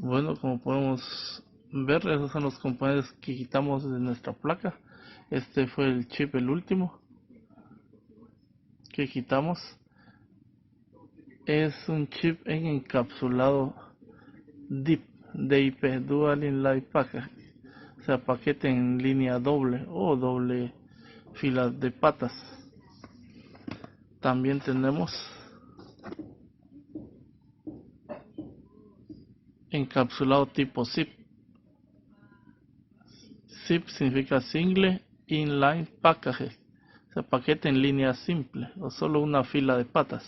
Bueno, como podemos ver, esos son los componentes que quitamos de nuestra placa. Este fue el chip, el último que quitamos. Es un chip en encapsulado DIP, Dual Inline Package, o sea, paquete en línea doble o doble fila de patas. También tenemos encapsulado tipo zip. Zip significa Single Inline Package, o sea, paquete en línea simple o solo una fila de patas.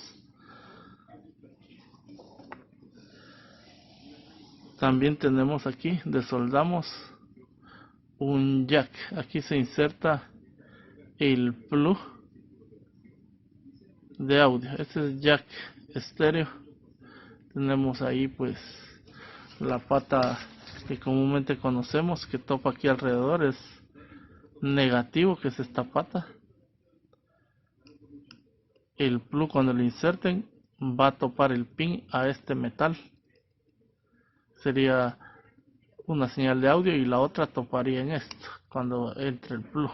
También tenemos aquí, desoldamos un jack. Aquí se inserta el plug de audio. Este es jack estéreo. Tenemos ahí pues la pata que comúnmente conocemos, que topa aquí alrededor, es negativo, que es esta pata. El plug, cuando lo inserten, va a topar el pin a este metal. Sería una señal de audio y la otra toparía en esto cuando entre el plug.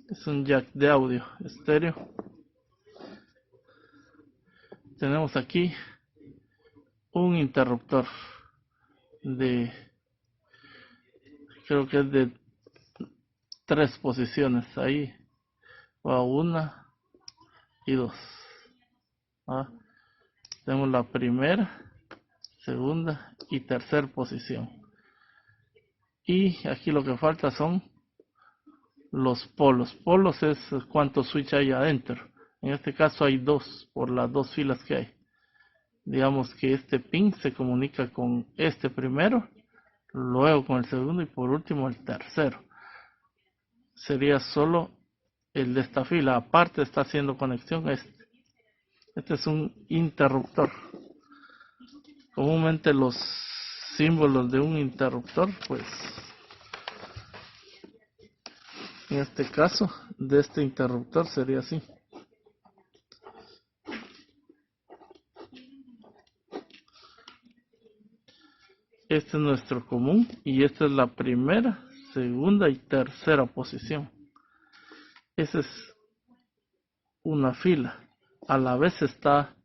Es un jack de audio estéreo. Tenemos aquí un interruptor de, creo que es de 3 posiciones. Ahí va una y dos. Tenemos la primera, segunda y tercera posición. Y aquí lo que falta son los polos. Polos es cuántos switch hay adentro. En este caso hay dos, por las dos filas que hay. Digamos que este pin se comunica con este primero, luego con el segundo y por último el tercero. Sería solo el de esta fila. Aparte está haciendo conexión a este. Este es un interruptor. Comúnmente los símbolos de un interruptor, pues en este caso de este interruptor sería así. Este es nuestro común y esta es la primera, segunda y tercera posición. Esa es una fila. A la vez se está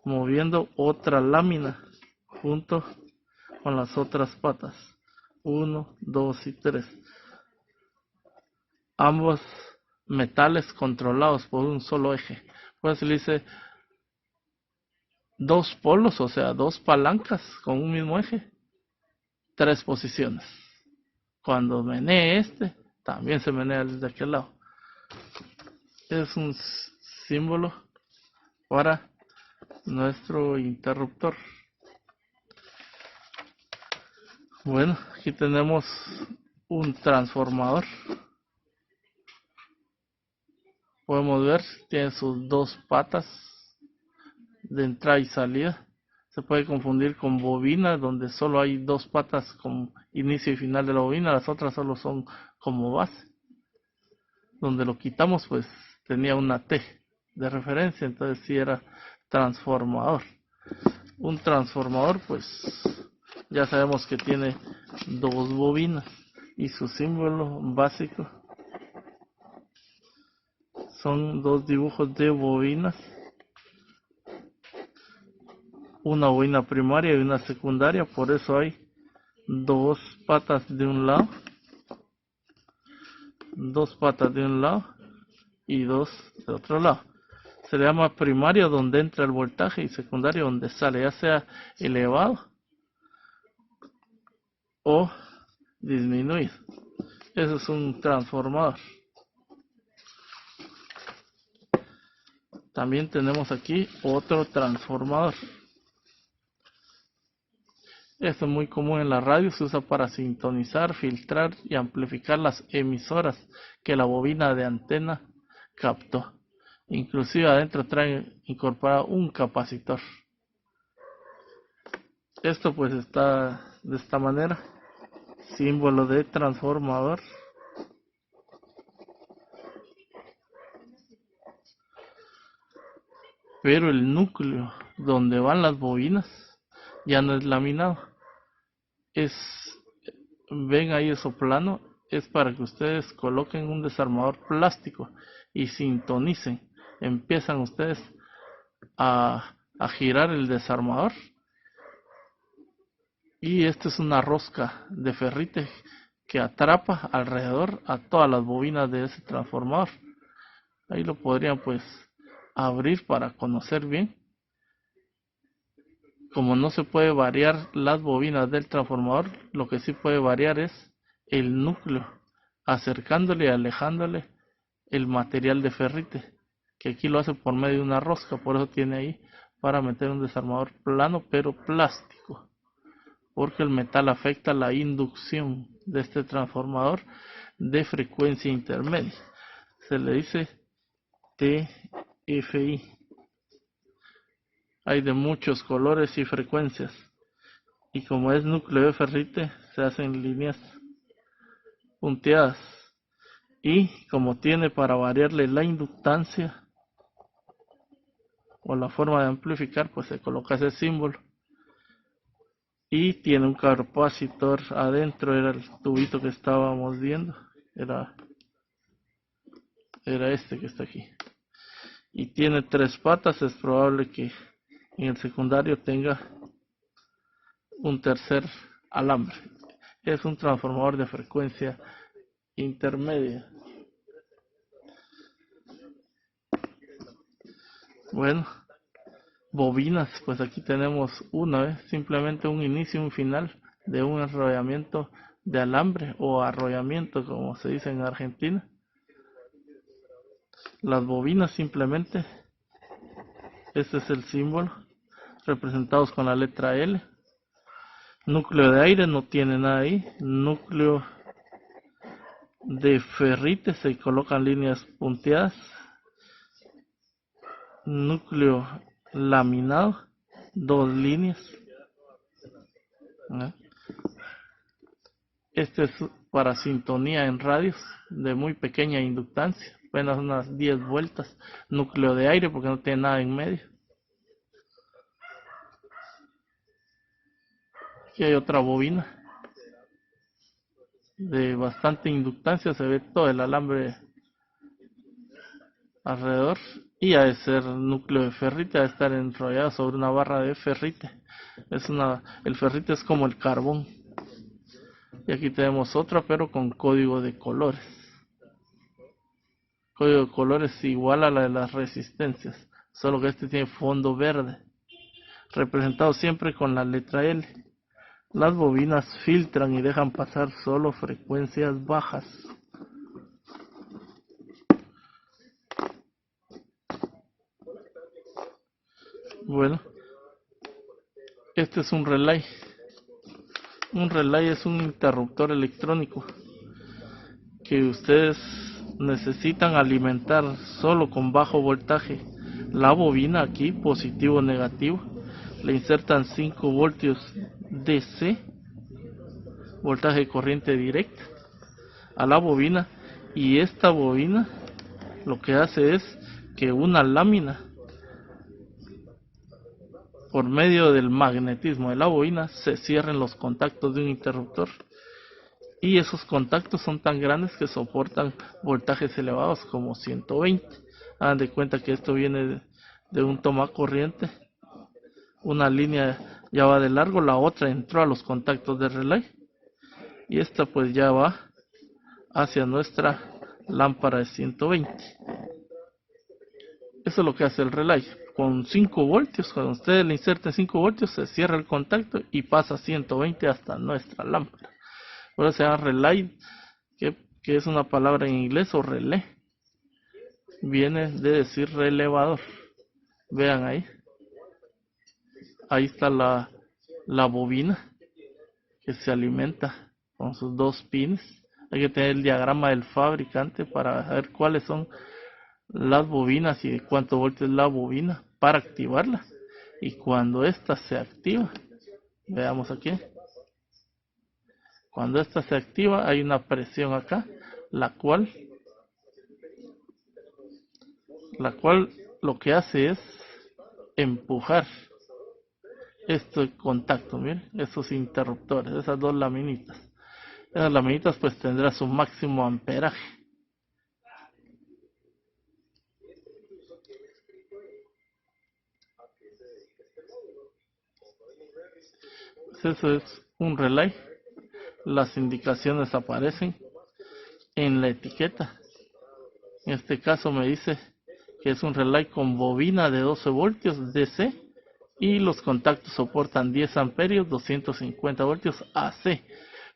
moviendo otra lámina junto con las otras patas. 1, 2 y 3. Ambos metales controlados por un solo eje. Pues se le dice dos polos, o sea, dos palancas con un mismo eje. 3 posiciones. Cuando menee este, también se menea desde aquel lado. Es un símbolo para nuestro interruptor. Bueno, aquí tenemos un transformador. Podemos ver, tiene sus dos patas de entrada y salida. Se puede confundir con bobina, donde solo hay dos patas como inicio y final de la bobina, las otras solo son como base. Donde lo quitamos, pues tenía una T de referencia, entonces sí era transformador. Un transformador, pues ya sabemos que tiene dos bobinas y su símbolo básico son dos dibujos de bobinas, una bobina primaria y una secundaria, por eso hay dos patas de un lado, y dos de otro lado. Se le llama primario donde entra el voltaje y secundario donde sale, ya sea elevado o disminuido. Eso es un transformador. También tenemos aquí otro transformador. Esto es muy común en la radio, se usa para sintonizar, filtrar y amplificar las emisoras que la bobina de antena captó. Inclusive adentro trae incorporado un capacitor. Esto pues está de esta manera, símbolo de transformador. pero el núcleo donde van las bobinas ya no es laminado. Ven ahí eso plano, es para que ustedes coloquen un desarmador plástico y sintonicen. Empiezan ustedes a girar el desarmador, y esta es una rosca de ferrite que atrapa alrededor a todas las bobinas de ese transformador. Ahí lo podrían pues abrir para conocer bien. Como no se puede variar las bobinas del transformador, lo que sí puede variar es el núcleo, acercándole y alejándole el material de ferrite, que aquí lo hace por medio de una rosca, por eso tiene ahí para meter un desarmador plano pero plástico, porque el metal afecta la inducción de este transformador de frecuencia intermedia. Se le dice TFI. Hay de muchos colores y frecuencias, y como es núcleo de ferrite, se hacen líneas punteadas, y como tiene para variarle la inductancia o la forma de amplificar, pues se coloca ese símbolo. Y tiene un capacitor adentro, era el tubito que estábamos viendo, era este que está aquí, y tiene 3 patas. Es probable que en el secundario tenga un tercer alambre. Es un transformador de frecuencia intermedia. Bueno, bobinas, pues aquí tenemos una, simplemente un inicio y un final de un enrollamiento de alambre, o arrollamiento como se dice en Argentina. Las bobinas simplemente, este es el símbolo, representados con la letra L. Núcleo de aire no tiene nada ahí. Núcleo de ferrite se colocan líneas punteadas. Núcleo laminado, 2 líneas. Este es para sintonía en radios de muy pequeña inductancia, apenas unas 10 vueltas. Núcleo de aire porque no tiene nada en medio. Aquí hay otra bobina de bastante inductancia, se ve todo el alambre alrededor, y ha de ser núcleo de ferrite, ha de estar enrollado sobre una barra de ferrite. El ferrite es como el carbón. Y aquí tenemos otra, pero con código de colores. Código de colores igual a la de las resistencias, solo que este tiene fondo verde, representado siempre con la letra L. Las bobinas filtran y dejan pasar solo frecuencias bajas. Bueno, este es un relay. Un relay es un interruptor electrónico que ustedes necesitan alimentar solo con bajo voltaje. La bobina aquí, positivo o negativo, le insertan 5 voltios DC, voltaje de corriente directa, a la bobina, y esta bobina lo que hace es que una lámina, por medio del magnetismo de la bobina, se cierren los contactos de un interruptor, y esos contactos son tan grandes que soportan voltajes elevados como 120. Hagan de cuenta que esto viene de un toma corriente, una línea ya va de largo, la otra entró a los contactos del relay, y esta pues ya va hacia nuestra lámpara de 120. Eso es lo que hace el relay. Con 5 voltios, cuando ustedes le inserten 5 voltios, se cierra el contacto y pasa 120 hasta nuestra lámpara. Por eso se llama relay, que es una palabra en inglés, o relé. Viene de decir relevador. Vean ahí. Ahí está la bobina que se alimenta con sus 2 pines. Hay que tener el diagrama del fabricante para saber cuáles son las bobinas y de cuánto voltios es la bobina para activarla. Y cuando esta se activa, veamos aquí, cuando esta se activa hay una presión acá, la cual lo que hace es empujar este contacto, miren, esos interruptores, esas dos laminitas. Esas laminitas pues tendrá su máximo amperaje. Pues eso es un relay. Las indicaciones aparecen en la etiqueta. En este caso me dice que es un relay con bobina de 12 voltios DC y los contactos soportan 10 amperios, 250 voltios AC.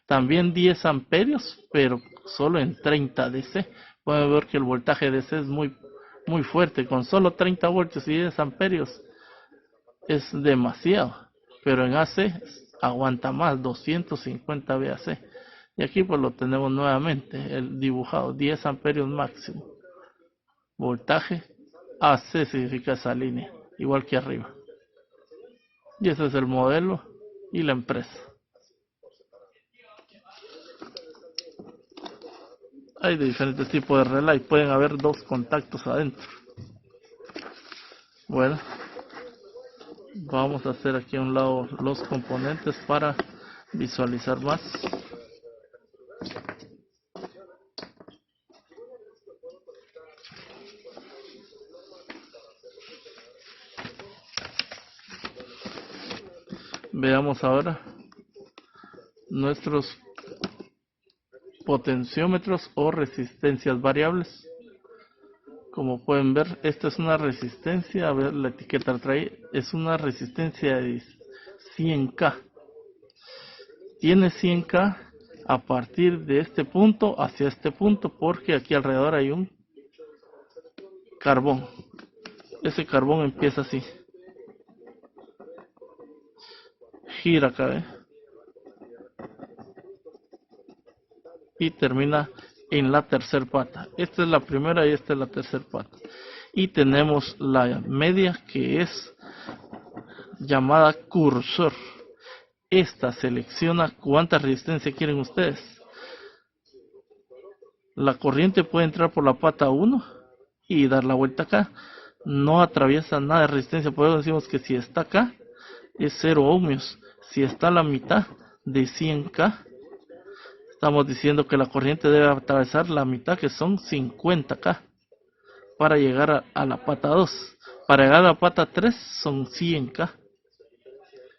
También 10 amperios, pero solo en 30 DC. Pueden ver que el voltaje DC es muy fuerte. Con solo 30 voltios y 10 amperios es demasiado. Pero en AC aguanta más, 250 VAC. Y aquí pues lo tenemos nuevamente, el dibujado, 10 amperios máximo. Voltaje AC significa esa línea, igual que arriba. Y ese es el modelo y la empresa. Hay de diferentes tipos de relay, pueden haber dos contactos adentro. Bueno, vamos a hacer aquí a un lado los componentes para visualizar más. Veamos ahora nuestros potenciómetros o resistencias variables. Como pueden ver, esta es una resistencia, a ver la etiqueta trae, es una resistencia de 100K. Tiene 100K a partir de este punto hacia este punto, porque aquí alrededor hay un carbón. Ese carbón empieza así. Gira acá, y termina en la tercera pata. Esta es la primera y esta es la tercera pata. Y tenemos la media, que es llamada cursor. Esta selecciona cuánta resistencia quieren ustedes. La corriente puede entrar por la pata 1 y dar la vuelta acá. No atraviesa nada de resistencia. Por eso decimos que si está acá es 0 ohmios. Si está a la mitad de 100K, estamos diciendo que la corriente debe atravesar la mitad, que son 50K, para llegar a la pata 2. Para llegar a la pata 3 son 100K.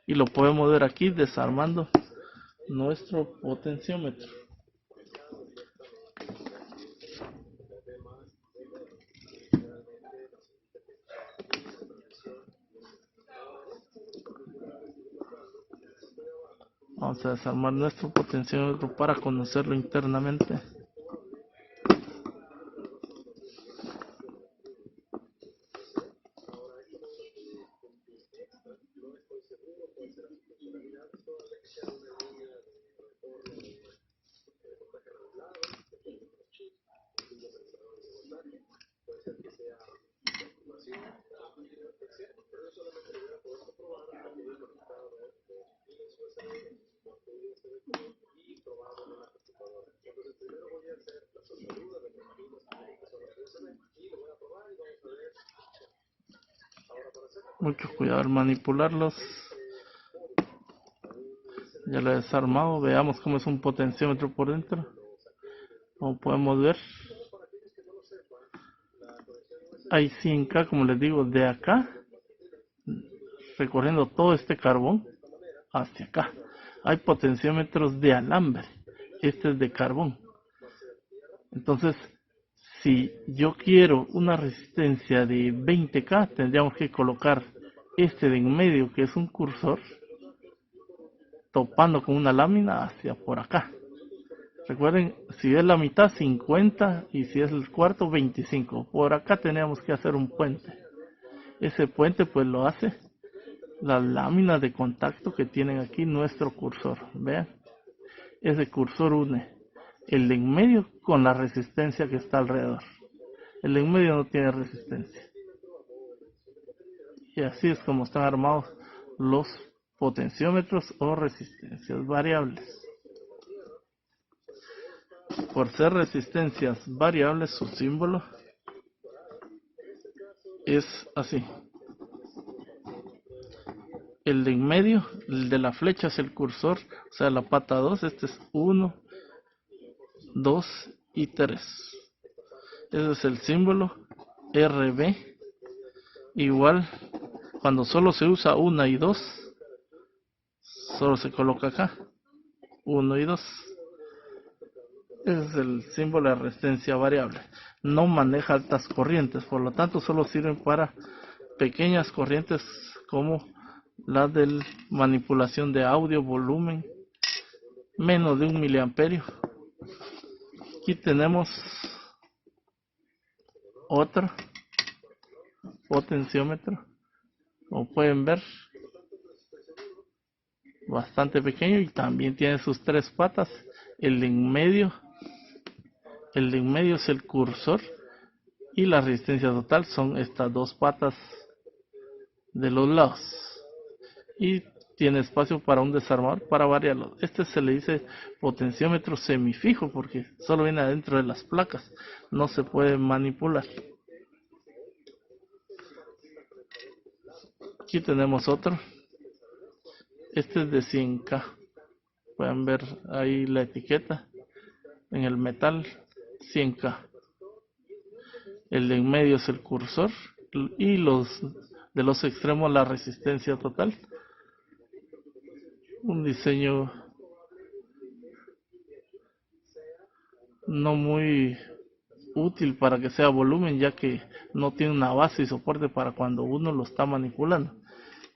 Y lo podemos ver aquí desarmando nuestro potenciómetro. Vamos a desarmar nuestro potenciómetro para conocerlo internamente. Mucho cuidado al manipularlos. Ya lo he desarmado. Veamos cómo es un potenciómetro por dentro. Como podemos ver, hay 100K, como les digo, de acá, recorriendo todo este carbón hacia acá. Hay potenciómetros de alambre. Este es de carbón. Entonces, si yo quiero una resistencia de 20K, tendríamos que colocar este de en medio, que es un cursor, topando con una lámina hacia por acá. Recuerden, si es la mitad, 50, y si es el cuarto, 25. Por acá tenemos que hacer un puente. Ese puente pues lo hace las láminas de contacto que tienen aquí nuestro cursor. Vean, ese cursor une el de en medio con la resistencia que está alrededor. El de en medio no tiene resistencia. Y así es como están armados los potenciómetros o resistencias variables. Por ser resistencias variables, su símbolo es así. el de en medio, el de la flecha es el cursor, o sea la pata 2, este es 1, 2 y 3. Ese es el símbolo RB. Igual, cuando solo se usa 1 y 2, solo se coloca acá, 1 y 2. Ese es el símbolo de resistencia variable. No maneja altas corrientes, por lo tanto solo sirven para pequeñas corrientes como la de manipulación de audio, volumen, menos de 1 miliamperio. Aquí tenemos otro potenciómetro, como pueden ver, bastante pequeño y también tiene sus 3 patas. El de en medio es el cursor y la resistencia total son estas 2 patas de los lados, y tiene espacio para un desarmador para variarlo. Este se le dice potenciómetro semifijo porque solo viene adentro de las placas, no se puede manipular. Aquí tenemos otro, este es de 100K, pueden ver ahí la etiqueta en el metal, 100K. El de en medio es el cursor y los de los extremos la resistencia total. Un diseño no muy útil para que sea volumen, ya que no tiene una base y soporte para cuando uno lo está manipulando.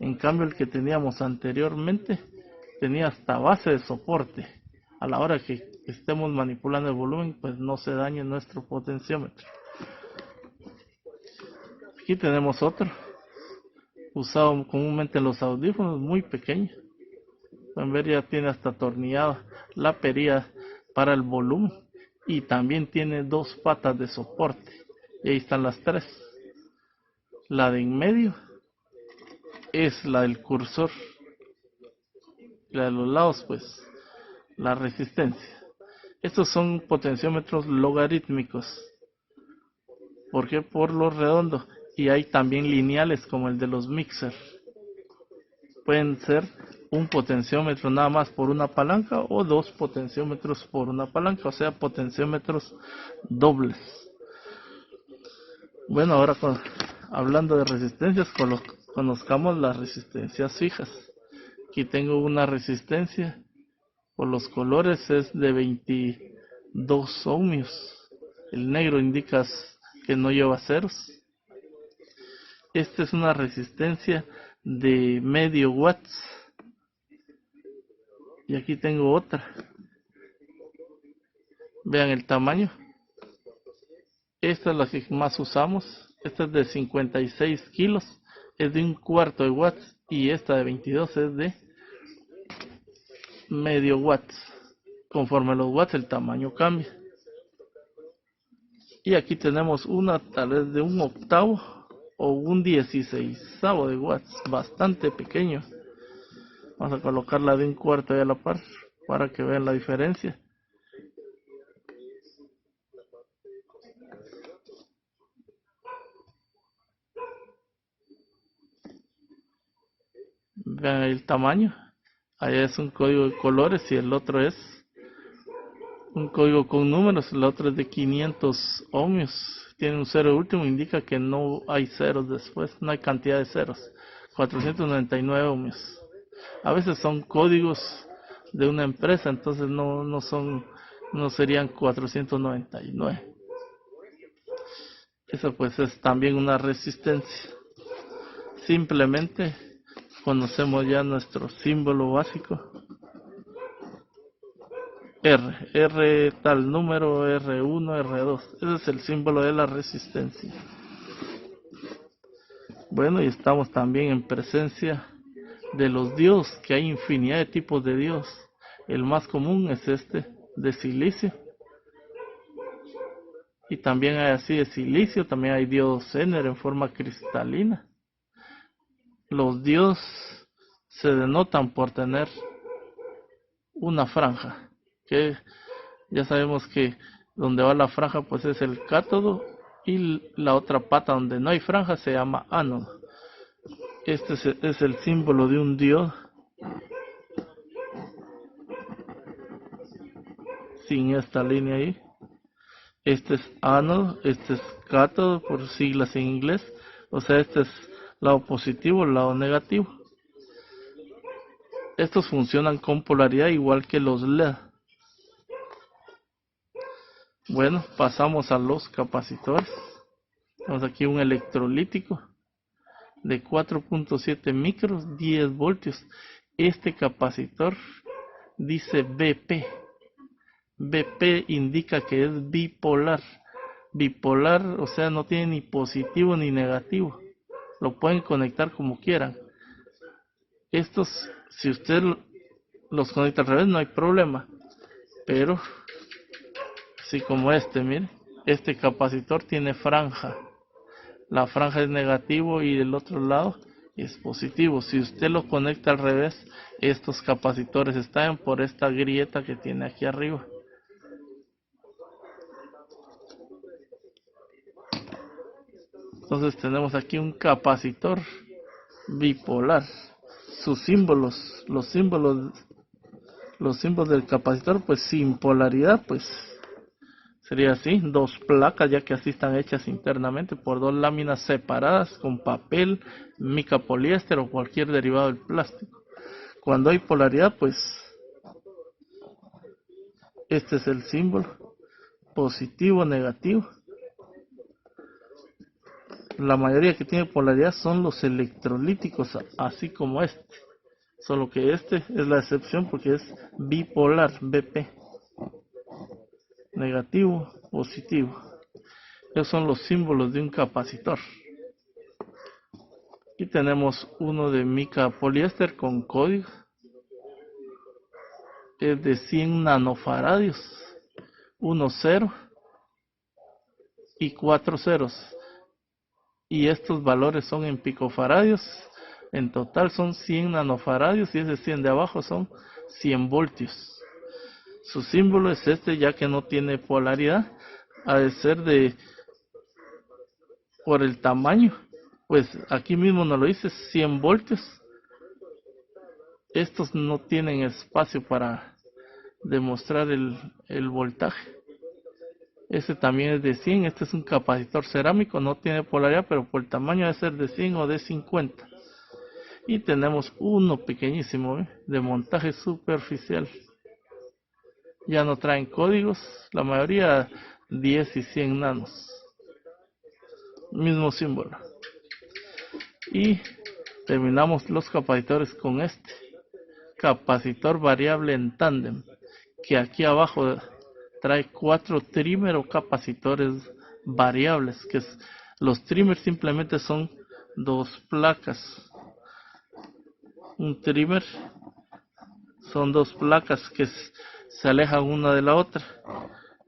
En cambio, el que teníamos anteriormente tenía hasta base de soporte. A la hora que estemos manipulando el volumen, pues no se dañe nuestro potenciómetro. Aquí tenemos otro, usado comúnmente en los audífonos, muy pequeño. Pueden ver, ya tiene hasta atornillada la perilla para el volumen y también tiene 2 patas de soporte. Y ahí están las 3. La de en medio es la del cursor, la de los lados pues la resistencia. Estos son potenciómetros logarítmicos, porque por lo redondo, y hay también lineales como el de los mixer. Pueden ser un potenciómetro nada más por una palanca o 2 potenciómetros por una palanca, o sea potenciómetros dobles. Bueno, ahora hablando de resistencias, conozcamos las resistencias fijas. Aquí tengo una resistencia por los colores, es de 22 ohmios. El negro indica que no lleva ceros. Esta es una resistencia de medio watts. Y aquí tengo otra. Vean el tamaño. Esta es la que más usamos. Esta es de 56 kilos. Es de 1/4 de watts. Y esta de 22 es de medio watts. Conforme los watts el tamaño cambia. Y aquí tenemos una tal vez de 1/8 o un 16avo de watts. Bastante pequeño. Vamos a colocarla de 1/4 ahí a la par para que vean la diferencia. Vean el tamaño. Allá es un código de colores y el otro es un código con números. El otro es de 500 ohmios. Tiene un cero último, indica que no hay ceros después, no hay cantidad de ceros. 499 ohmios. A veces son códigos de una empresa, entonces no serían 499. Eso pues es también una resistencia. Simplemente conocemos ya nuestro símbolo básico. R tal número, R1, R2. Ese es el símbolo de la resistencia. Bueno, y estamos también en presencia de los diodos, que hay infinidad de tipos de diodos. El más común es este de silicio. Y también hay así de silicio, también hay diodos Zener en forma cristalina. Los diodos se denotan por tener una franja, que ya sabemos que donde va la franja pues es el cátodo, y la otra pata donde no hay franja se llama ánodo. Este es el símbolo de un diodo sin esta línea ahí. Este es ánodo, este es cátodo por siglas en inglés. O sea, este es lado positivo, lado negativo. Estos funcionan con polaridad igual que los LED. Bueno, pasamos a los capacitores. Tenemos aquí un electrolítico de 4.7 micros, 10 voltios. Este capacitor dice BP. BP indica que es bipolar. Bipolar, o sea, no tiene ni positivo ni negativo. Lo pueden conectar como quieran. Estos, si usted los conecta al revés, no hay problema. Pero, si como mire, este capacitor tiene franja. La franja es negativo y del otro lado es positivo. Si usted lo conecta al revés, estos capacitores están por esta grieta que tiene aquí arriba. Entonces tenemos aquí un capacitor bipolar. Sus símbolos, los símbolos del capacitor, pues sin polaridad, pues sería así, dos placas, ya que así están hechas internamente por dos láminas separadas con papel, mica poliéster o cualquier derivado del plástico. Cuando hay polaridad, pues este es el símbolo, positivo, negativo. La mayoría que tiene polaridad son los electrolíticos, así como este. Solo que este es la excepción porque es bipolar, BP. Negativo, positivo. Esos son los símbolos de un capacitor. Aquí tenemos uno de mica poliéster con código. Es de 100 nanofaradios. 1 0 y 4 ceros. Y estos valores son en picofaradios. En total son 100 nanofaradios y ese 100 de abajo son 100 voltios. Su símbolo es este, ya que no tiene polaridad. Ha de ser por el tamaño. Pues aquí mismo nos lo dice, 100 voltios. Estos no tienen espacio para demostrar el voltaje. Este también es de 100. Este es un capacitor cerámico, no tiene polaridad, pero por el tamaño debe ser de 100 o de 50. Y tenemos uno pequeñísimo, de montaje superficial. Ya no traen códigos, la mayoría 10 y 100 nanos. Mismo símbolo. Y terminamos los capacitores con este capacitor variable en tándem, que aquí abajo trae 4 trimmer o capacitores variables, que los trimmer simplemente son dos placas. Un trimmer son dos placas que se alejan una de la otra.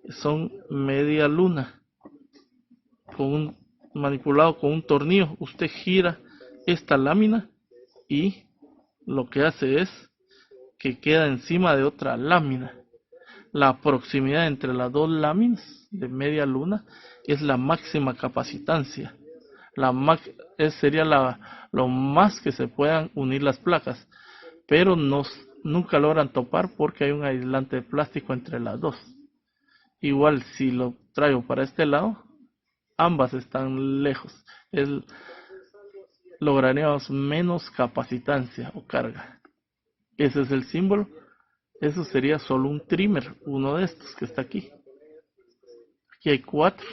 Son media luna manipulado con un tornillo. Usted gira esta lámina y lo que hace es que queda encima de otra lámina. La proximidad entre las dos láminas de media luna es la máxima capacitancia. Sería lo más que se puedan unir las placas, pero nunca logran topar porque hay un aislante de plástico entre las dos. Igual si lo traigo para este lado, ambas están lejos. Lograríamos menos capacitancia o carga. Ese es el símbolo. Eso sería solo un trimmer, uno de estos que está aquí. Aquí hay 4.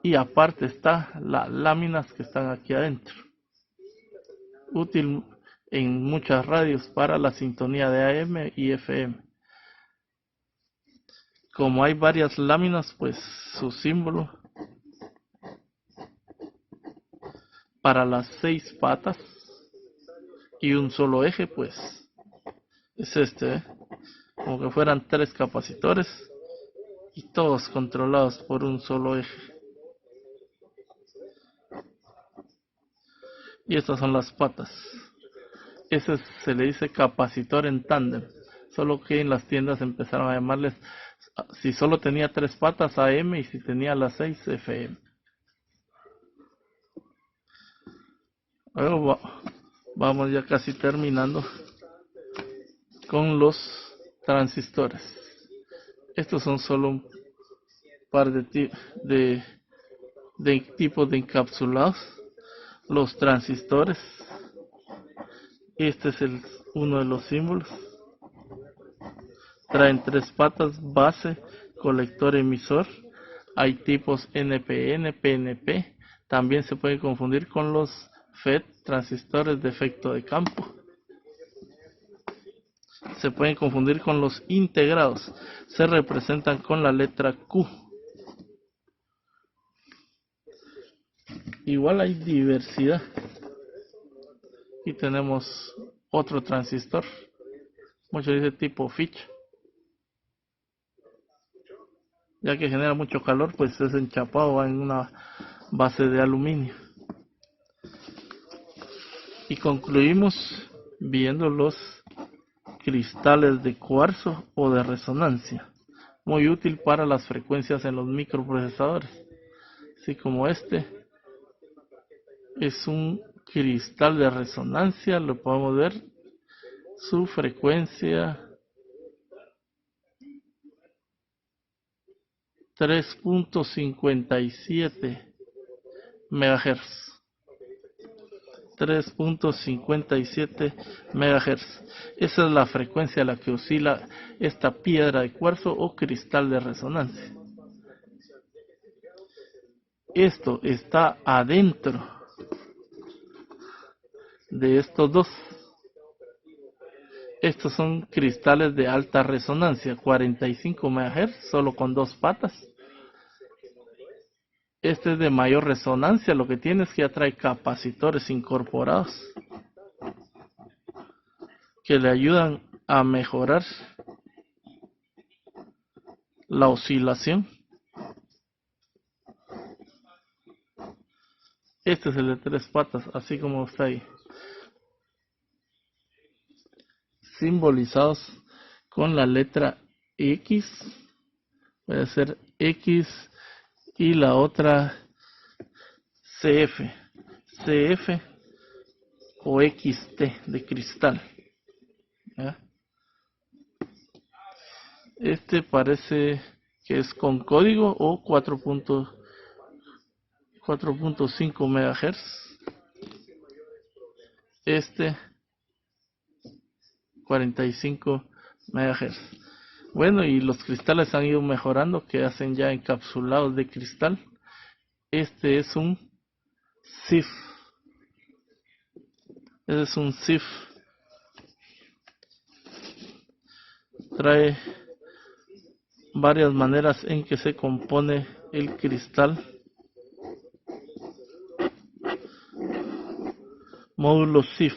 Y aparte está las láminas que están aquí adentro. Útil en muchas radios para la sintonía de AM y FM. Como hay varias láminas, pues su símbolo para las 6 patas y un solo eje, pues es este, como que fueran 3 capacitores y todos controlados por un solo eje. Y estas son las patas. Ese se le dice capacitor en tándem, solo que en las tiendas empezaron a llamarles, si solo tenía 3 patas, AM, y si tenía las 6, FM. Luego Vamos ya casi terminando con los transistores. Estos son solo un par de tipos de encapsulados. Los transistores. Este es uno de los símbolos. Traen 3 patas: base, colector, emisor. Hay tipos NPN, PNP. También se puede confundir con los FET, transistores de efecto de campo. Se pueden confundir con los integrados. Se representan con la letra Q. Igual hay diversidad. Aquí tenemos otro transistor. Muchos dicen tipo Fitch. Ya que genera mucho calor, pues es enchapado, va en una base de aluminio. Y concluimos viendo los cristales de cuarzo o de resonancia, muy útil para las frecuencias en los microprocesadores. Así como este es un cristal de resonancia, lo podemos ver, su frecuencia 3.57 MHz. 3.57 MHz. Esa es la frecuencia a la que oscila esta piedra de cuarzo o cristal de resonancia. Esto está adentro de estos dos. Estos son cristales de alta resonancia, 45 MHz, solo con 2 patas. Este es de mayor resonancia, lo que tiene es que ya trae capacitores incorporados que le ayudan a mejorar la oscilación. Este es el de 3 patas, así como está ahí, simbolizados con la letra X. Puede ser X y la otra CF o XT de cristal. ¿Ya? Este parece que es con código o 4.5 MHz. Este 45 MHz. Bueno, y los cristales han ido mejorando, que hacen ya encapsulados de cristal. Este es un SIF. Este es un SIF. Trae varias maneras en que se compone el cristal. Módulo SIF,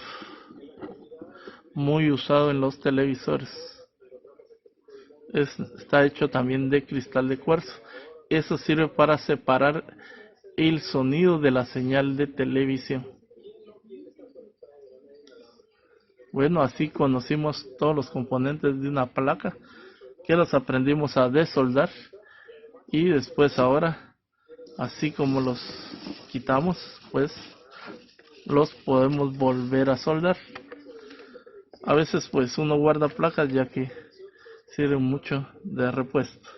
muy usado en los televisores. Está hecho también de cristal de cuarzo. Eso sirve para separar el sonido de la señal de televisión. Bueno, así conocimos todos los componentes de una placa, que los aprendimos a desoldar, y después ahora, así como los quitamos, pues los podemos volver a soldar. A veces pues uno guarda placas ya que sirven mucho de repuesto.